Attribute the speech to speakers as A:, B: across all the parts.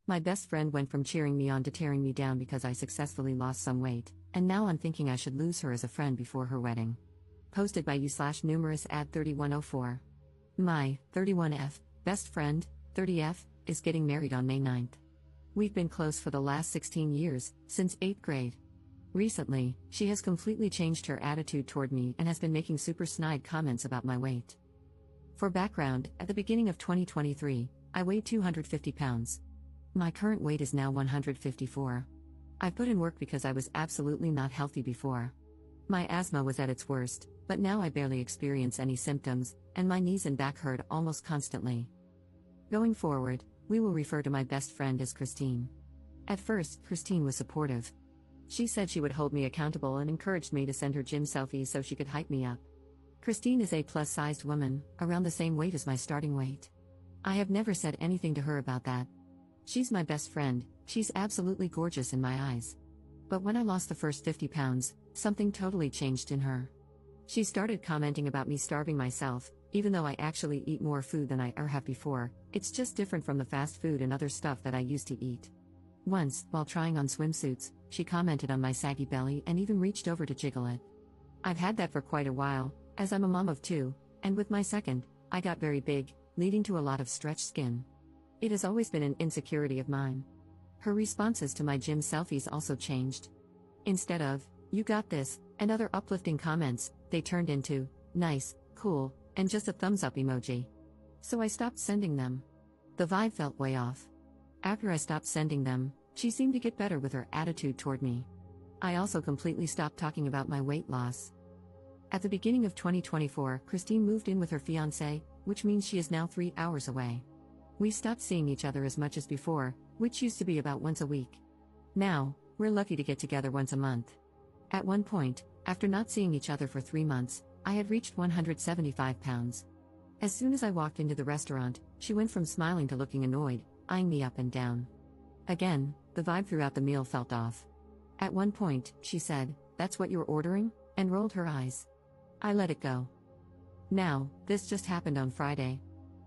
A: My best friend went from cheering me on to tearing me down because I successfully lost some weight, and now I'm thinking I should lose her as a friend before her wedding. Posted by you/numerous at 3104. My 31F best friend, 30F, is getting married on May 9th. We've been close for the last 16 years, since 8th grade. Recently, she has completely changed her attitude toward me and has been making super snide comments about my weight. For background, at the beginning of 2023, I weighed 250 pounds. My current weight is now 154. I put in work because I was absolutely not healthy before. My asthma was at its worst, but now I barely experience any symptoms, and my knees and back hurt almost constantly. Going forward, we will refer to my best friend as Christine. At first, Christine was supportive. She said she would hold me accountable and encouraged me to send her gym selfies so she could hype me up. Christine is a plus-sized woman, around the same weight as my starting weight. I have never said anything to her about that. She's my best friend, she's absolutely gorgeous in my eyes. But when I lost the first 50 pounds, something totally changed in her. She started commenting about me starving myself, even though I actually eat more food than I ever have before. It's just different from the fast food and other stuff that I used to eat. Once, while trying on swimsuits, she commented on my saggy belly and even reached over to jiggle it. I've had that for quite a while, as I'm a mom of two, and with my second, I got very big, leading to a lot of stretched skin. It has always been an insecurity of mine. Her responses to my gym selfies also changed. Instead of, "You got this," and other uplifting comments, they turned into, "Nice, cool," and just a thumbs up emoji. So I stopped sending them. The vibe felt way off. After I stopped sending them, she seemed to get better with her attitude toward me. I also completely stopped talking about my weight loss. At the beginning of 2024, Christine moved in with her fiancé, which means she is now 3 hours away. We stopped seeing each other as much as before, which used to be about once a week. Now, we're lucky to get together once a month. At one point, after not seeing each other for 3 months, I had reached 175 pounds. As soon as I walked into the restaurant, she went from smiling to looking annoyed, eyeing me up and down. Again, the vibe throughout the meal felt off. At one point, she said, "That's what you're ordering?" and rolled her eyes. I let it go. Now, this just happened on Friday.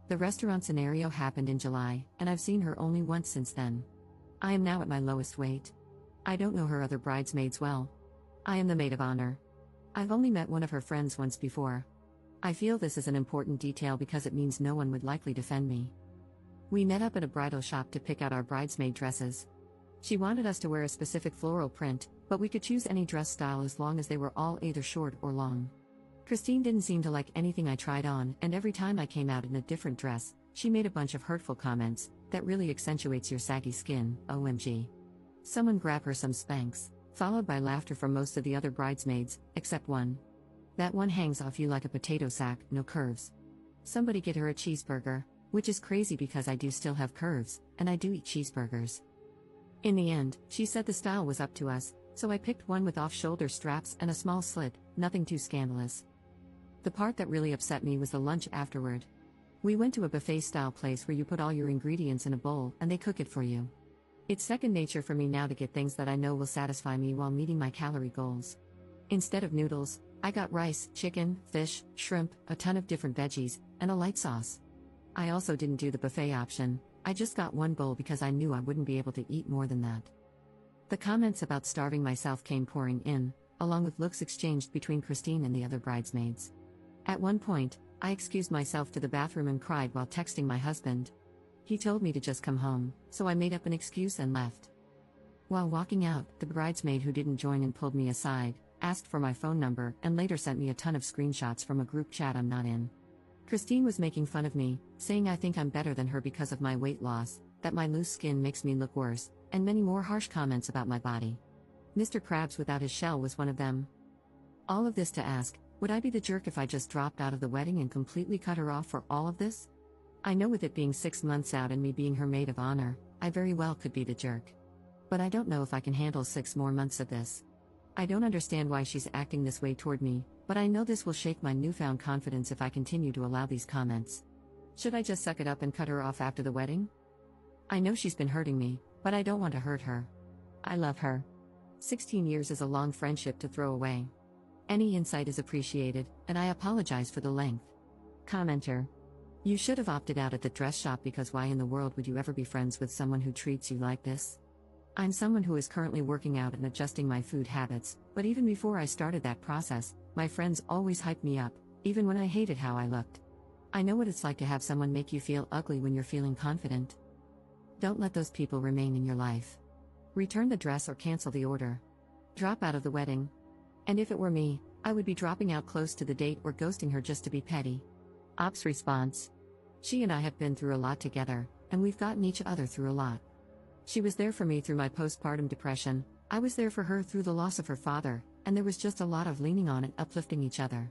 A: The restaurant scenario happened in July, and I've seen her only once since then. I am now at my lowest weight. I don't know her other bridesmaids well. I am the maid of honor. I've only met one of her friends once before. I feel this is an important detail because it means no one would likely defend me. We met up at a bridal shop to pick out our bridesmaid dresses. She wanted us to wear a specific floral print, but we could choose any dress style as long as they were all either short or long. Christine didn't seem to like anything I tried on, and every time I came out in a different dress, she made a bunch of hurtful comments. "That really accentuates your saggy skin, OMG. Someone grab her some Spanx," followed by laughter from most of the other bridesmaids, except one. "That one hangs off you like a potato sack, no curves. Somebody get her a cheeseburger," which is crazy because I do still have curves, and I do eat cheeseburgers. In the end, she said the style was up to us, so I picked one with off-shoulder straps and a small slit, nothing too scandalous. The part that really upset me was the lunch afterward. We went to a buffet-style place where you put all your ingredients in a bowl and they cook it for you. It's second nature for me now to get things that I know will satisfy me while meeting my calorie goals. Instead of noodles, I got rice, chicken, fish, shrimp, a ton of different veggies, and a light sauce. I also didn't do the buffet option. I just got one bowl because I knew I wouldn't be able to eat more than that. The comments about starving myself came pouring in, along with looks exchanged between Christine and the other bridesmaids. At one point, I excused myself to the bathroom and cried while texting my husband. He told me to just come home, so I made up an excuse and left. While walking out, the bridesmaid who didn't join in pulled me aside, asked for my phone number, and later sent me a ton of screenshots from a group chat I'm not in. Christine was making fun of me, saying I think I'm better than her because of my weight loss, that my loose skin makes me look worse, and many more harsh comments about my body. Mr. Krabs without his shell was one of them. All of this to ask, would I be the jerk if I just dropped out of the wedding and completely cut her off for all of this? I know with it being 6 months out and me being her maid of honor, I very well could be the jerk. But I don't know if I can handle 6 more months of this. I don't understand why she's acting this way toward me, but I know this will shake my newfound confidence if I continue to allow these comments. Should I just suck it up and cut her off after the wedding? I know she's been hurting me, but I don't want to hurt her. I love her. 16 years is a long friendship to throw away. Any insight is appreciated, and I apologize for the length. Commenter. You should have opted out at the dress shop because why in the world would you ever be friends with someone who treats you like this? I'm someone who is currently working out and adjusting my food habits, but even before I started that process, my friends always hyped me up, even when I hated how I looked. I know what it's like to have someone make you feel ugly when you're feeling confident. Don't let those people remain in your life. Return the dress or cancel the order. Drop out of the wedding. And if it were me, I would be dropping out close to the date or ghosting her just to be petty. Ops response. She and I have been through a lot together, and we've gotten each other through a lot. She was there for me through my postpartum depression, I was there for her through the loss of her father, and there was just a lot of leaning on and uplifting each other.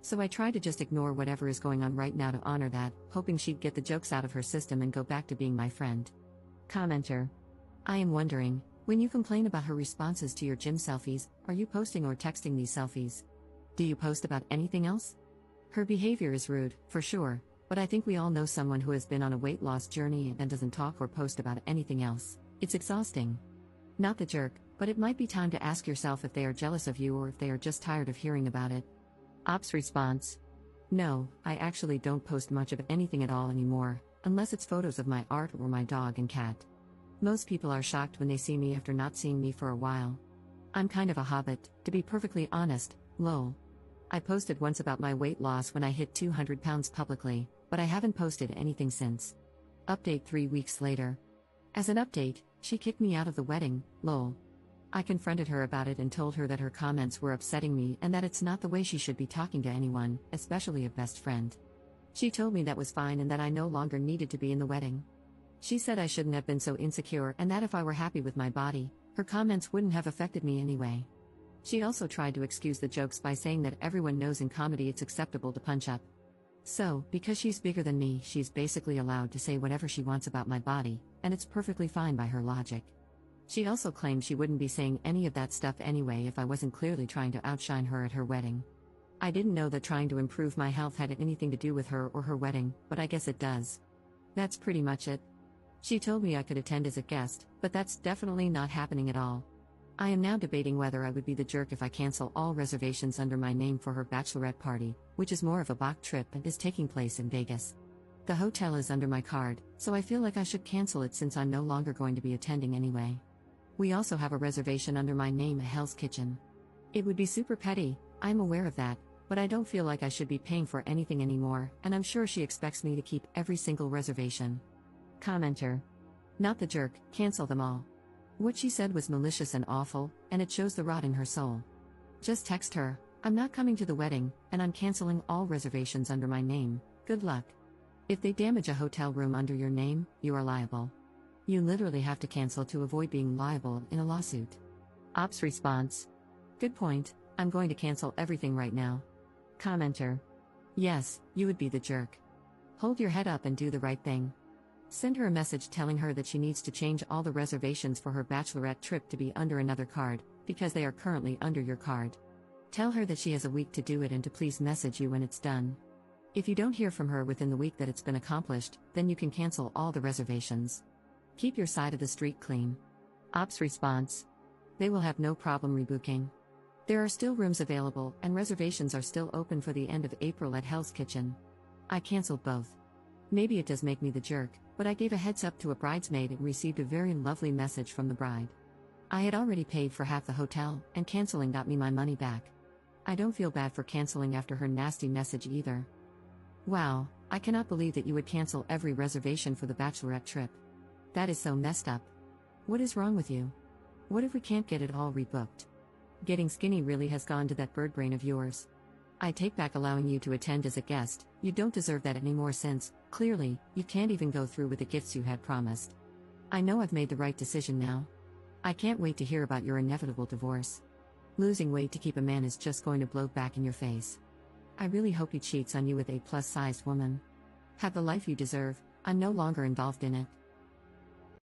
A: So I try to just ignore whatever is going on right now to honor that, hoping she'd get the jokes out of her system and go back to being my friend. Commenter. I am wondering, when you complain about her responses to your gym selfies, are you posting or texting these selfies? Do you post about anything else? Her behavior is rude, for sure, but I think we all know someone who has been on a weight loss journey and doesn't talk or post about anything else. It's exhausting. Not the jerk, but it might be time to ask yourself if they are jealous of you or if they are just tired of hearing about it. Ops response. No, I actually don't post much of anything at all anymore, unless it's photos of my art or my dog and cat. Most people are shocked when they see me after not seeing me for a while. I'm kind of a hobbit, to be perfectly honest, lol. I posted once about my weight loss when I hit 200 pounds publicly, but I haven't posted anything since. Update 3 weeks later. As an update, she kicked me out of the wedding, lol. I confronted her about it and told her that her comments were upsetting me and that it's not the way she should be talking to anyone, especially a best friend. She told me that was fine and that I no longer needed to be in the wedding. She said I shouldn't have been so insecure and that if I were happy with my body, her comments wouldn't have affected me anyway. She also tried to excuse the jokes by saying that everyone knows in comedy it's acceptable to punch up. So, because she's bigger than me, she's basically allowed to say whatever she wants about my body, and it's perfectly fine by her logic. She also claimed she wouldn't be saying any of that stuff anyway if I wasn't clearly trying to outshine her at her wedding. I didn't know that trying to improve my health had anything to do with her or her wedding, but I guess it does. That's pretty much it. She told me I could attend as a guest, but that's definitely not happening at all. I am now debating whether I would be the jerk if I cancel all reservations under my name for her bachelorette party, which is more of a Bach trip and is taking place in Vegas. The hotel is under my card, so I feel like I should cancel it since I'm no longer going to be attending anyway. We also have a reservation under my name at Hell's Kitchen. It would be super petty, I'm aware of that, but I don't feel like I should be paying for anything anymore, and I'm sure she expects me to keep every single reservation. Commenter. Not the jerk, cancel them all. What she said was malicious and awful, and it shows the rot in her soul. Just text her, I'm not coming to the wedding, and I'm canceling all reservations under my name, good luck. If they damage a hotel room under your name, you are liable. You literally have to cancel to avoid being liable in a lawsuit. Ops response. Good point, I'm going to cancel everything right now. Commenter. Yes, you would be the jerk. Hold your head up and do the right thing. Send her a message telling her that she needs to change all the reservations for her bachelorette trip to be under another card, because they are currently under your card. Tell her that she has a week to do it and to please message you when it's done. If you don't hear from her within the week that it's been accomplished, then you can cancel all the reservations. Keep your side of the street clean. Ops response. They will have no problem rebooking. There are still rooms available and reservations are still open for the end of April at Hell's Kitchen. I canceled both. Maybe it does make me the jerk, but I gave a heads up to a bridesmaid and received a very lovely message from the bride. I had already paid for half the hotel, and canceling got me my money back. I don't feel bad for canceling after her nasty message either. Wow, I cannot believe that you would cancel every reservation for the bachelorette trip. That is so messed up. What is wrong with you? What if we can't get it all rebooked? Getting skinny really has gone to that bird brain of yours. I take back allowing you to attend as a guest, you don't deserve that anymore since, clearly, you can't even go through with the gifts you had promised. I know I've made the right decision now. I can't wait to hear about your inevitable divorce. Losing weight to keep a man is just going to blow back in your face. I really hope he cheats on you with a plus-sized woman. Have the life you deserve, I'm no longer involved in it.